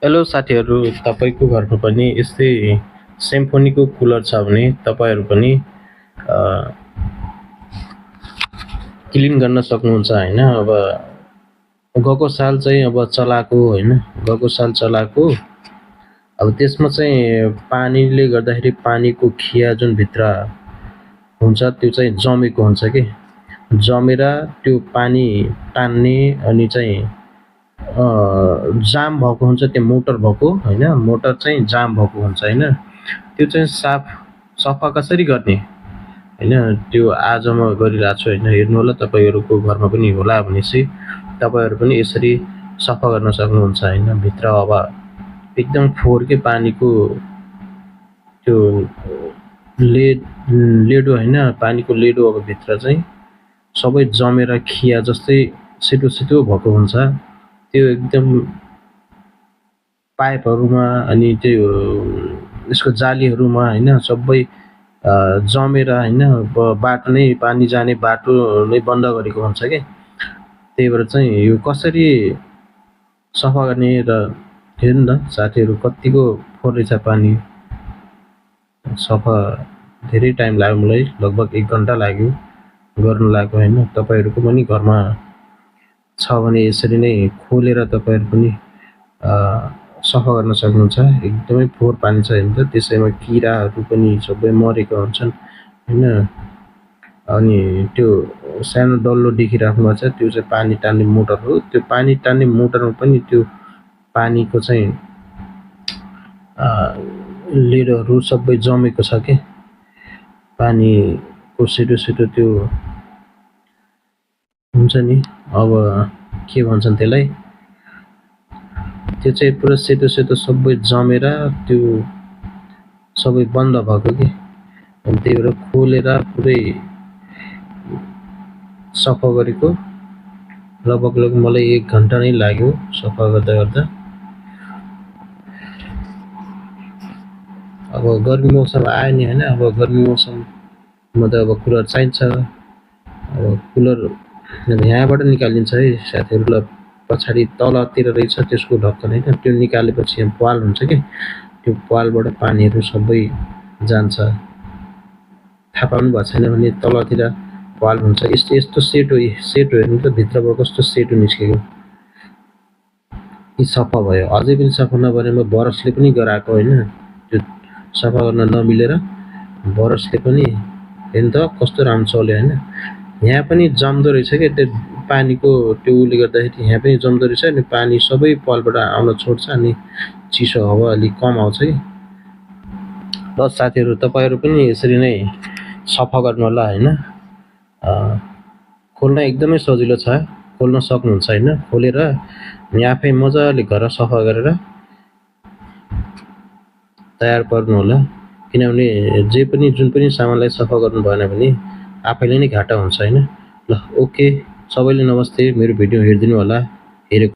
Hello साथीहरू, तपाईँको घरमा पनि यस्तै सिम्फोनीको कुलर छ भने तपाईँहरू पनि अ, क्लिन गर्न सक्नुहुन्छ होइन। अब गएको साल चाहिँ गएको साल चलाएको। अब त्यसमा चाहिँ पानीले गर्दाखेरि पानीको खिया जुन भित्र हुन्छ त्यो चाहिँ जमेको हुन्छ कि जमेर त्यो पानी तान्ने अनि चाहिँ जाम भएको हुन्छ त्यो मोटर भएको होइन। मोटर चाहिँ जाम भएको हुन्छ होइन। त्यो चाहिँ सफा कसरी गर्ने होइन, त्यो आज म गरिरहेको छु होइन। हेर्नु होला, तपाईँहरूको घरमा पनि होला भनेपछि तपाईँहरू पनि यसरी सफा गर्न सक्नुहुन्छ होइन। भित्र अब एकदम फोहोरकै पानीको त्यो लेडो होइन, पानीको लेडो अब भित्र चाहिँ सबै जमेर खिया जस्तै सेतो सेतो भएको हुन्छ। त्यो एकदम पाइपहरूमा अनि त्यो यसको जालीहरूमा होइन सबै जमेर होइन बाटो नै पानी जाने बाटो नै बन्द गरेको हुन्छ कि। त्यही भएर चाहिँ यो कसरी सफा गर्ने र हेर्नु न साथीहरू, कतिको फोहोर रहेछ पानी सफा। धेरै टाइम लाग्यो, मलाई लगभग 1 घन्टा लाग्यो गर्नु लाग्यो होइन। तपाईँहरूको पनि घरमा छ भने यसरी नै खोलेर तपाईँहरू पनि सफा गर्न सक्नुहुन्छ। एकदमै फोहोर पानी छ हेर्नु त, त्यसैमा किराहरू पनि सबै मरेका हुन्छन् होइन। अनि त्यो सानो डल्लो देखिराख्नु भएको छ, त्यो चाहिँ पानी तान्ने मोटर हो। त्यो पानी तान्ने मोटरमा पनि त्यो पानीको चाहिँ लेडहरू सबै जमेको छ कि। पानीको सेतो सेतो त्यो हुन्छ नि, अब के भन्छन् त्यसलाई, त्यो चाहिँ पुरा सेतो सेतो सबै जमेर त्यो सबै बन्द भएको कि। अनि त्यही भएर खोलेर पुरै सफा गरेको। लगभग मलाई 1 घन्टा नै लाग्यो सफा गर्दा गर्दा। अब गर्मी मौसम आयो नि होइन। अब गर्मी मौसममा त अब कुलर चाहिन्छ। अब कुलर यहाँबाट निकालिन्छ है साथीहरूलाई, पछाडि तलतिर रहेछ त्यसको ढक्कन होइन। त्यो निकालेपछि यहाँ पाल हुन्छ कि, त्यो पालबाट पानीहरू सबै जान्छ। थाहा पाउनु भएको छैन भने तलतिर पाल हुन्छ। यस्तो यस्तो सेटो हेर्नु त, भित्रबाट कस्तो सेटो निस्केको। यी सफा भयो, अझै पनि सफा नभएमा बरसले पनि गराएको होइन। त्यो सफा गर्न नमिलेर बरसले पनि हेर्नु त कस्तो राम्रो चल्यो होइन। यहाँ पनि जम्दो रहेछ क्या त्यो पानीको, त्यो उसले गर्दाखेरि यहाँ पनि जम्दो रहेछ। अनि पानी सबै पालबाट आउन छोड्छ अनि चिसो हावा अलिक कम आउँछ कि। ल साथीहरू, तपाईँहरू पनि यसरी नै सफा गर्नु होला होइन। खोल्न एकदमै सजिलो छ, खोल्न सक्नुहुन्छ होइन। खोलेर अनि आफै मजाले घर सफा गरेर तयार पार्नु होला। किनभने जुन पनि सामानलाई सफा गर्नु भएन भने आफैले नै घाटा हुन्छ होइन। ल ओके, सबैले नमस्ते, मेरो भिडियो हेरिदिनु होला। हेरेको